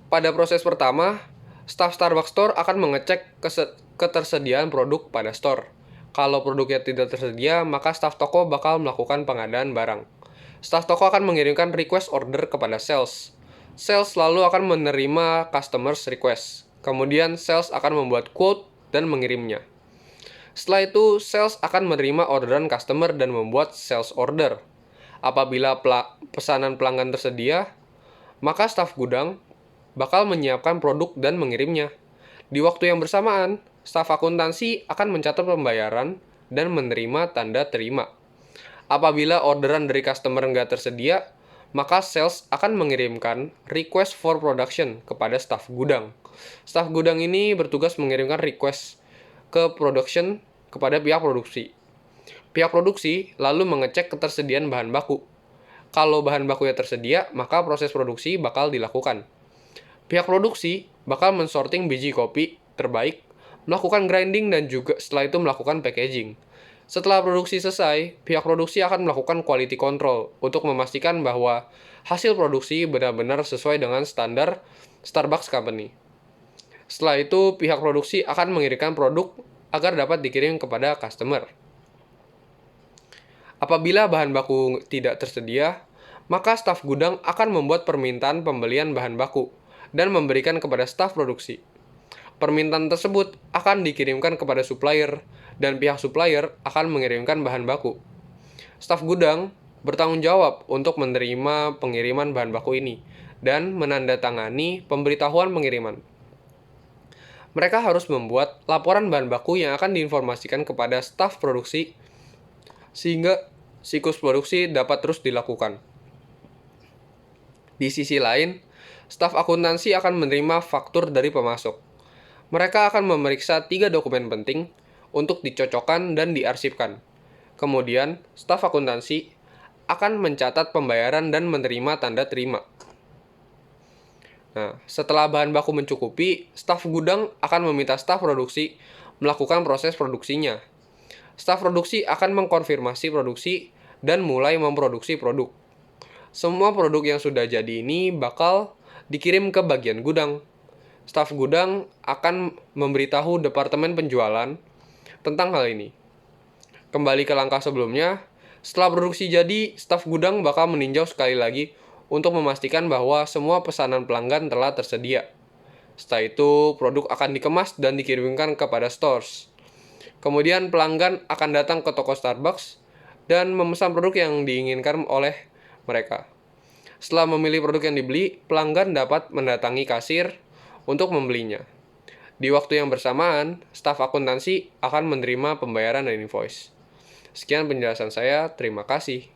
Pada proses pertama, staf Starbucks Store akan mengecek ketersediaan produk pada store. Kalau produknya tidak tersedia, maka staf toko bakal melakukan pengadaan barang. Staf toko akan mengirimkan request order kepada sales. Sales lalu akan menerima customers request. Kemudian sales akan membuat quote dan mengirimnya. Setelah itu, sales akan menerima orderan customer dan membuat sales order. Apabila pesanan pelanggan tersedia, maka staf gudang bakal menyiapkan produk dan mengirimnya. Di waktu yang bersamaan, staf akuntansi akan mencatat pembayaran dan menerima tanda terima. Apabila orderan dari customer nggak tersedia, maka sales akan mengirimkan request for production kepada staf gudang. Staf gudang ini bertugas mengirimkan request ke production kepada pihak produksi. Pihak produksi lalu mengecek ketersediaan bahan baku. Kalau bahan bakunya tersedia, maka proses produksi bakal dilakukan. Pihak produksi bakal mensorting biji kopi terbaik, melakukan grinding dan juga setelah itu melakukan packaging. Setelah produksi selesai, pihak produksi akan melakukan quality control untuk memastikan bahwa hasil produksi benar-benar sesuai dengan standar Starbucks Company. Setelah itu, pihak produksi akan mengirimkan produk agar dapat dikirim kepada customer. Apabila bahan baku tidak tersedia, maka staf gudang akan membuat permintaan pembelian bahan baku dan memberikan kepada staf produksi. Permintaan tersebut akan dikirimkan kepada supplier, dan pihak supplier akan mengirimkan bahan baku. Staf gudang bertanggung jawab untuk menerima pengiriman bahan baku ini dan menandatangani pemberitahuan pengiriman. Mereka harus membuat laporan bahan baku yang akan diinformasikan kepada staf produksi sehingga siklus produksi dapat terus dilakukan. Di sisi lain, staf akuntansi akan menerima faktur dari pemasok. Mereka akan memeriksa 3 dokumen penting untuk dicocokkan dan diarsipkan. Kemudian, staf akuntansi akan mencatat pembayaran dan menerima tanda terima. Nah, setelah bahan baku mencukupi, staf gudang akan meminta staf produksi melakukan proses produksinya. Staf produksi akan mengkonfirmasi produksi dan mulai memproduksi produk. Semua produk yang sudah jadi ini bakal dikirim ke bagian gudang. Staf gudang akan memberitahu departemen penjualan tentang hal ini. Kembali ke langkah sebelumnya, setelah produksi jadi, staf gudang bakal meninjau sekali lagi untuk memastikan bahwa semua pesanan pelanggan telah tersedia. Setelah itu, produk akan dikemas dan dikirimkan kepada stores. Kemudian pelanggan akan datang ke toko Starbucks dan memesan produk yang diinginkan oleh mereka. Setelah memilih produk yang dibeli, pelanggan dapat mendatangi kasir untuk membelinya. Di waktu yang bersamaan, staf akuntansi akan menerima pembayaran dan invoice. Sekian penjelasan saya, terima kasih.